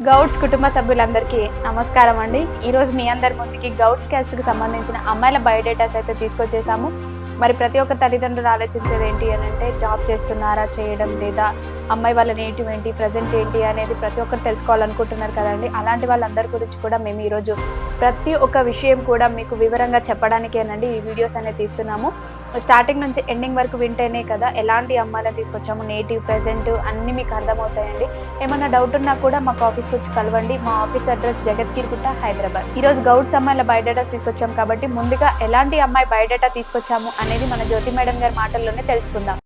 గౌడ్స్ కుటుంబ సభ్యులందరికీ నమస్కారం అండి. ఈరోజు మీ అందరి ముందుకి గౌడ్స్ క్యాస్ట్కి సంబంధించిన అమ్మాయిల బయోడేటాస్ అయితే తీసుకొచ్చేసాము. మరి ప్రతి ఒక్క తల్లిదండ్రులు ఆలోచించేది ఏంటి అని అంటే, జాబ్ చేస్తున్నారా, చేయడం లేదా, అమ్మాయి వాళ్ళ నేటివ్ ఏంటి, ప్రజెంట్ ఏంటి అనేది ప్రతి ఒక్కరు తెలుసుకోవాలనుకుంటున్నారు కదండి. అలాంటి వాళ్ళందరి గురించి కూడా మేము ఈరోజు ప్రతి ఒక్క విషయం కూడా మీకు వివరంగా చెప్పడానికేనండి ఈ వీడియోస్ అనేది తీస్తున్నాము. స్టార్టింగ్ నుంచి ఎండింగ్ వరకు వింటేనే కదా ఎలాంటి అమ్మాయిలను తీసుకొచ్చాము, నేటివ్, ప్రజెంట్ అన్నీ మీకు అర్థమవుతాయండి. ఏమన్నా డౌట్ ఉన్నా కూడా మాకు ఆఫీస్కి వచ్చి కలవండి. మా ఆఫీస్ అడ్రస్ జగద్గిరిగుట్ట, హైదరాబాద్. ఈరోజు గౌడ్స్ అమ్మాయిల బయోడేటాస్ తీసుకొచ్చాం కాబట్టి ముందుగా ఎలాంటి అమ్మాయి బయోడేటా తీసుకొచ్చాము అనేది మన జ్యోతి మేడం గారి మాటల్లోనే తెలుసుకుందాం.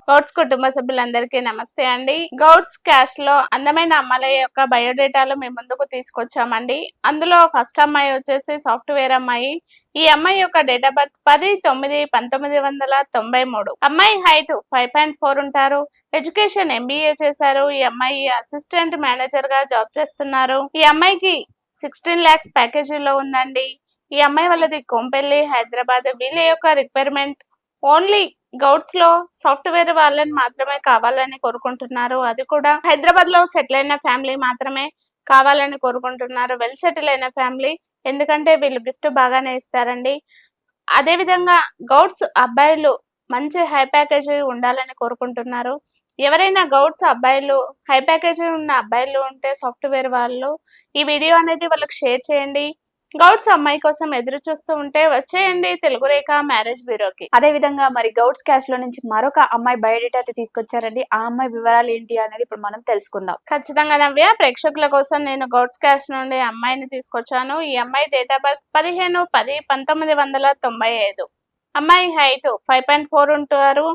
గౌడ్స్ కుటుంబ సభ్యులందరికీ నమస్తే అండి. గౌడ్స్ క్యాస్ట్ లో అందమైన అమ్మాయిల యొక్క బయోడేటాలు మేము ముందుకు తీసుకొచ్చామండి. అందులో ఫస్ట్ అమ్మాయి వచ్చేసి సాఫ్ట్వేర్ అమ్మాయి. ఈ అమ్మాయి యొక్క డేట్ ఆఫ్ బర్త్ 10/9/1993. అమ్మాయి హైట్ 5.4 ఉంటారు. ఎడ్యుకేషన్ MBA చేశారు. ఈ అమ్మాయి అసిస్టెంట్ మేనేజర్ గా జాబ్ చేస్తున్నారు. ఈ అమ్మాయికి 16 lakhs ప్యాకేజీలో ఉందండి. ఈ అమ్మాయి వాళ్ళది కొంపెల్లి, హైదరాబాద్. వీళ్ళ యొక్క రిక్వైర్మెంట్ ఓన్లీ గౌడ్స్ లో సాఫ్ట్వేర్ వాళ్ళని మాత్రమే కావాలని కోరుకుంటున్నారు. అది కూడా హైదరాబాద్ లో సెటిల్ అయిన ఫ్యామిలీ మాత్రమే కావాలని కోరుకుంటున్నారు. వెల్ సెటిల్ అయిన ఫ్యామిలీ, ఎందుకంటే వీళ్ళు గిఫ్ట్ బాగానే ఇస్తారండి. అదే విధంగా గౌడ్స్ అబ్బాయిలు మంచి హై ప్యాకేజీ ఉండాలని కోరుకుంటున్నారు. ఎవరైనా గౌడ్స్ అబ్బాయిలు, హై ప్యాకేజీ ఉన్న అబ్బాయిలు ఉంటే సాఫ్ట్వేర్ వాళ్ళు ఈ వీడియో అనేది వాళ్ళకి షేర్ చేయండి. గౌడ్స్ అమ్మాయి కోసం ఎదురు చూస్తూ ఉంటే వచ్చేయండి తెలుగు రేఖ మ్యారేజ్ బ్యూరోకి. అదే విధంగా మరి గౌడ్స్ క్యాస్ట్ లో నుంచి మరొక అమ్మాయి బయోడేటా అయితే తీసుకొచ్చారండి. ఆ అమ్మాయి వివరాలు ఏంటి అనేది ఇప్పుడు మనం తెలుసుకుందాం. ఖచ్చితంగా నవ్య, ప్రేక్షకుల కోసం నేను గౌడ్స్ క్యాస్ట్ నుండి అమ్మాయిని తీసుకొచ్చాను. ఈ అమ్మాయి డేట్ ఆఫ్ బర్త్ 15/10/1995. అమ్మాయి హైట్ 5.4 ఉంటారు.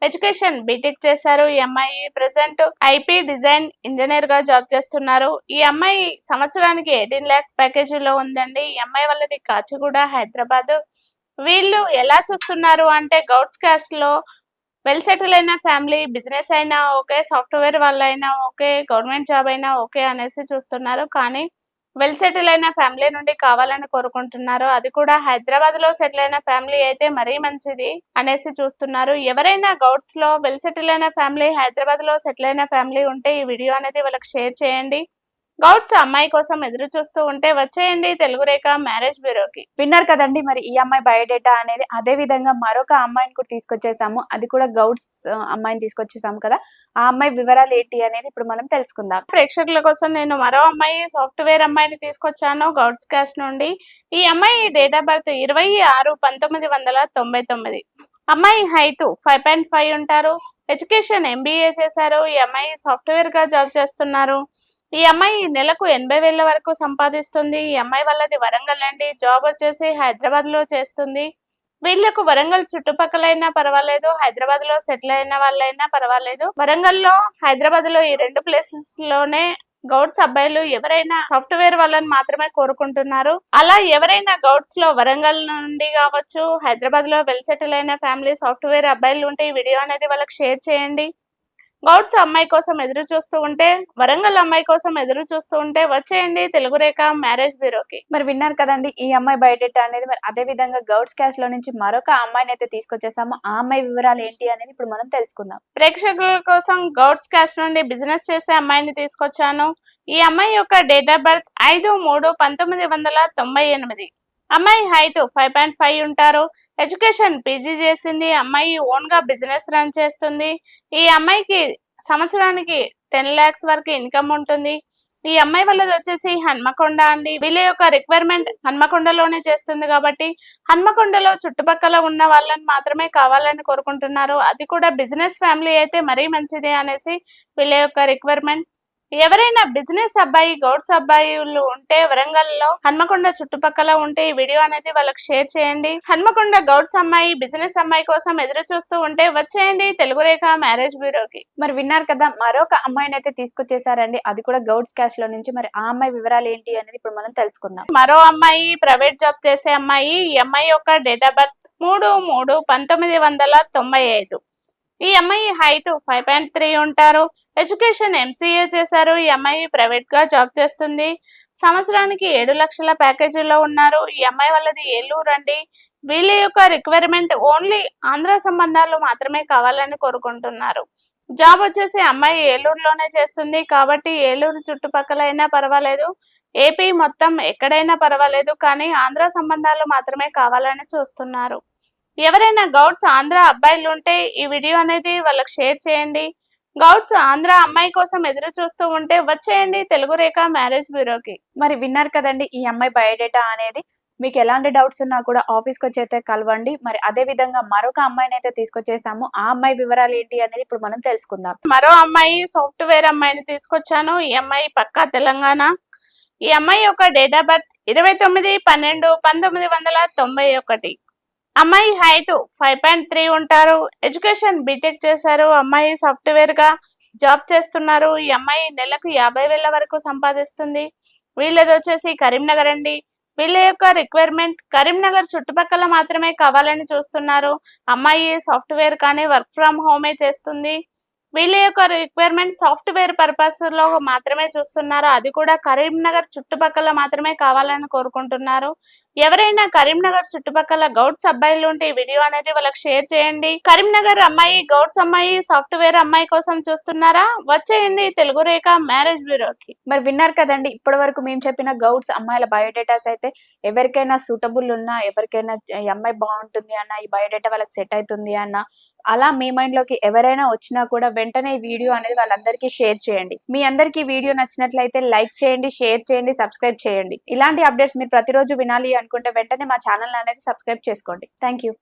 ఎడ్యుకేషన్ బీటెక్ చేశారు. ఈ అమ్మాయి ప్రెసెంట్ IP డిజైన్ ఇంజనీర్ గా జాబ్ చేస్తున్నారు. ఈ అమ్మాయి సంవత్సరానికి 18 lakhs ప్యాకేజీలో ఉందండి. ఈ అమ్మాయి వాళ్ళది కాచిగూడ, హైదరాబాద్. వీళ్ళు ఎలా చూస్తున్నారు అంటే, గౌడ్స్ క్యాస్ట్ లో వెల్ సెటిల్ అయిన ఫ్యామిలీ, బిజినెస్ అయినా ఓకే, సాఫ్ట్వేర్ వాళ్ళైనా ఓకే, గవర్నమెంట్ జాబ్ అయినా ఓకే అనేసి చూస్తున్నారు. కానీ వెల్ సెటిల్ అయిన ఫ్యామిలీ నుండి కావాలని కోరుకుంటున్నారు. అది కూడా హైదరాబాద్ లో సెటిల్ అయిన ఫ్యామిలీ అయితే మరీ మంచిది అనేసి చూస్తున్నారు. ఎవరైనా గౌడ్స్ లో వెల్ సెటిల్ అయిన ఫ్యామిలీ, హైదరాబాద్ లో సెటిల్ అయిన ఫ్యామిలీ ఉంటే ఈ వీడియో అనేది వాళ్ళకి షేర్ చేయండి. గౌడ్స్ అమ్మాయి కోసం ఎదురు చూస్తూ ఉంటే వచ్చేయండి తెలుగు రేఖ మ్యారేజ్ బ్యూరోకి. విన్నారు కదండి మరి ఈ అమ్మాయి బయోడేటా అనేది. అదే విధంగా మరొక అమ్మాయిని కూడా తీసుకొచ్చేసాము. అది కూడా గౌడ్స్ అమ్మాయిని తీసుకొచ్చేసాము కదా. ఆ అమ్మాయి వివరాలు ఏంటి అనేది ఇప్పుడు మనం తెలుసుకుందాం. ప్రేక్షకుల కోసం నేను మరో అమ్మాయి, సాఫ్ట్వేర్ అమ్మాయిని తీసుకొచ్చాను గౌడ్స్ క్యాస్ట్ నుండి. ఈ అమ్మాయి డేట్ ఆఫ్ బర్త్ 26/1999. అమ్మాయి హైట్ 5.5 ఉంటారు. ఎడ్యుకేషన్ MBA చేశారు. ఈ అమ్మాయి సాఫ్ట్వేర్ గా జాబ్ చేస్తున్నారు. ఈ అమ్మాయి నెలకు 80,000 వరకు సంపాదిస్తుంది. ఈ అమ్మాయి వాళ్ళది వరంగల్ అండి. జాబ్ వచ్చేసి హైదరాబాద్ లో చేస్తుంది. వీళ్ళకు వరంగల్ చుట్టుపక్కలైనా పర్వాలేదు, హైదరాబాద్ లో సెటిల్ అయిన వాళ్ళైనా పర్వాలేదు. వరంగల్ లో, హైదరాబాద్ లో ఈ రెండు ప్లేసెస్ లోనే గౌడ్స్ అబ్బాయిలు ఎవరైనా సాఫ్ట్వేర్ వాళ్ళని మాత్రమే కోరుకుంటున్నారు. అలా ఎవరైనా గౌడ్స్ లో వరంగల్ నుండి కావచ్చు, హైదరాబాద్ లో వెల్ సెటిల్ అయిన ఫ్యామిలీ సాఫ్ట్వేర్ అబ్బాయిలు ఉంటే ఈ వీడియో అనేది వాళ్ళకి షేర్ చేయండి. గౌడ్స్ అమ్మాయి కోసం ఎదురు చూస్తూ ఉంటే, వరంగల్ అమ్మాయి కోసం ఎదురు చూస్తూ ఉంటే వచ్చేయండి తెలుగు రేఖ మ్యారేజ్ బ్యూరోకి. మరి విన్నారు కదండి ఈ అమ్మాయి బయోడేటా అనేది. మరి అదే విధంగా గౌడ్స్ క్యాస్ట్ లో నుంచి మరొక అమ్మాయిని అయితే తీసుకొచ్చేసాము. ఆ అమ్మాయి వివరాలు ఏంటి అనేది ఇప్పుడు మనం తెలుసుకుందాం. ప్రేక్షకుల కోసం గౌడ్స్ క్యాస్ట్ నుండి బిజినెస్ చేసే అమ్మాయిని తీసుకొచ్చాను. ఈ అమ్మాయి యొక్క డేట్ ఆఫ్ బర్త్ 5/3/1998. అమ్మాయి హైట్ 5.5 ఉంటారు. ఎడ్యుకేషన్ PG చేసింది. అమ్మాయి ఓన్ గా బిజినెస్ రన్ చేస్తుంది. ఈ అమ్మాయికి సంవత్సరానికి 10 lakhs వరకు ఇన్కమ్ ఉంటుంది. ఈ అమ్మాయి వాళ్ళది వచ్చేసి హన్మకొండ అండి. వీళ్ళ యొక్క రిక్వైర్మెంట్ హన్మకొండలోనే చేస్తుంది కాబట్టి హన్మకొండలో చుట్టుపక్కల ఉన్న వాళ్ళని మాత్రమే కావాలని కోరుకుంటున్నారు. అది కూడా బిజినెస్ ఫ్యామిలీ అయితే మరీ మంచిది అనేసి వీళ్ళ యొక్క రిక్వైర్మెంట్. ఎవరైనా బిజినెస్ అబ్బాయి, గౌడ్స్ అబ్బాయిలు ఉంటే వరంగల్ లో, హన్మకొండ చుట్టుపక్కల ఉంటే ఈ వీడియో అనేది వాళ్ళకి షేర్ చేయండి. హన్మకొండ గౌడ్స్ అమ్మాయి, బిజినెస్ అమ్మాయి కోసం ఎదురు చూస్తూ ఉంటే వచ్చేయండి తెలుగు రేఖ మ్యారేజ్ బ్యూరోకి. మరి విన్నారు కదా మరొక అమ్మాయిని అయితే తీసుకొచ్చేసారండి. అది కూడా గౌడ్స్ క్యాస్ట్ లో నుంచి. మరి ఆ అమ్మాయి వివరాలు ఏంటి అనేది ఇప్పుడు మనం తెలుసుకుందాం. మరో అమ్మాయి ప్రైవేట్ జాబ్ చేసే అమ్మాయి. ఈ అమ్మాయి యొక్క డేట్ ఆఫ్ బర్త్ 3/3/1995. ఈ అమ్మాయి హైట్ 5.3 ఉంటారు. ఎడ్యుకేషన్ MCA చేశారు. ఈ అమ్మాయి ప్రైవేట్ గా జాబ్ చేస్తుంది. సంవత్సరానికి 7 లక్షల ప్యాకేజీలో ఉన్నారు. ఈ అమ్మాయి వాళ్ళది ఏలూరు అండి. వీళ్ళ యొక్క రిక్వైర్మెంట్ ఓన్లీ ఆంధ్ర సంబంధాలు మాత్రమే కావాలని కోరుకుంటున్నారు. జాబ్ వచ్చేసి అమ్మాయి ఏలూరులోనే చేస్తుంది కాబట్టి ఏలూరు చుట్టుపక్కల అయినా పర్వాలేదు, ఏపీ మొత్తం ఎక్కడైనా పర్వాలేదు, కానీ ఆంధ్ర సంబంధాలు మాత్రమే కావాలని చూస్తున్నారు. ఎవరైనా గౌడ్స్ ఆంధ్ర అబ్బాయిలు ఉంటే ఈ వీడియో అనేది వాళ్ళకి షేర్ చేయండి. గౌడ్స్ ఆంధ్ర అమ్మాయి కోసం ఎదురు చూస్తూ ఉంటే వచ్చేయండి తెలుగు రేఖ మ్యారేజ్ బ్యూరోకి. మరి విన్నారు కదండి ఈ అమ్మాయి బయోడేటా అనేది. మీకు ఎలాంటి డౌట్స్ ఉన్నా కూడా ఆఫీస్కి వచ్చి అయితే కలవండి. మరి అదే విధంగా మరొక అమ్మాయిని అయితే తీసుకొచ్చేసాము. ఆ అమ్మాయి వివరాలు ఏంటి అనేది ఇప్పుడు మనం తెలుసుకుందాం. మరో అమ్మాయి సాఫ్ట్వేర్ అమ్మాయిని తీసుకొచ్చాను. ఈ అమ్మాయి పక్కా తెలంగాణ. ఈ అమ్మాయి యొక్క డేట్ ఆఫ్ బర్త్ 29/12/1991. అమ్మాయి హైట్ 5.3 ఉంటారు. ఎడ్యుకేషన్ బీటెక్ చేశారు. అమ్మాయి సాఫ్ట్వేర్ గా జాబ్ చేస్తున్నారు. ఈ అమ్మాయి నెలకు 50,000 వరకు సంపాదిస్తుంది. వీళ్ళది వచ్చేసి కరీంనగర్ అండి. వీళ్ళ యొక్క రిక్వైర్మెంట్ కరీంనగర్ చుట్టుపక్కల మాత్రమే కావాలని చూస్తున్నారు. అమ్మాయి సాఫ్ట్వేర్ కానీ వర్క్ ఫ్రమ్ హోమే చేస్తుంది. వీళ్ళ యొక్క రిక్వైర్మెంట్ సాఫ్ట్వేర్ పర్పస్ లో మాత్రమే చూస్తున్నారు. అది కూడా కరీంనగర్ చుట్టుపక్కల మాత్రమే కావాలని కోరుకుంటున్నారు. ఎవరైనా కరీంనగర్ చుట్టుపక్కల గౌడ్స్ అబ్బాయిలు ఉంటే ఈ వీడియో అనేది వాళ్ళకి షేర్ చేయండి. కరీంనగర్ అమ్మాయి, గౌడ్స్ అమ్మాయి, సాఫ్ట్వేర్ అమ్మాయి కోసం చూస్తున్నారా? వచ్చేయండి తెలుగు రేఖ మ్యారేజ్ బ్యూరోకి. మరి విన్నారు కదండి ఇప్పటి వరకు మేము చెప్పిన గౌడ్స్ అమ్మాయిల బయోడేటాస్ అయితే ఎవరికైనా సూటబుల్ ఉన్నా, ఎవరికైనా ఈ అమ్మాయి బాగుంటుంది అన్న, ఈ బయోడేటా వాళ్ళకి సెట్ అవుతుంది అన్న, అలా మీ మైండ్ లోకి ఎవరైనా వచ్చినా కూడా వెంటనే ఈ వీడియో అనేది వాళ్ళందరికీ షేర్ చేయండి. మీ అందరికీ వీడియో నచ్చినట్లయితే లైక్ చేయండి, షేర్ చేయండి, సబ్స్క్రైబ్ చేయండి. ఇలాంటి అప్డేట్స్ మీరు ప్రతిరోజు వినాలి అనుకుంటే వెంటనే మా ఛానల్ అనేది సబ్స్క్రైబ్ చేసుకోండి. Thank you.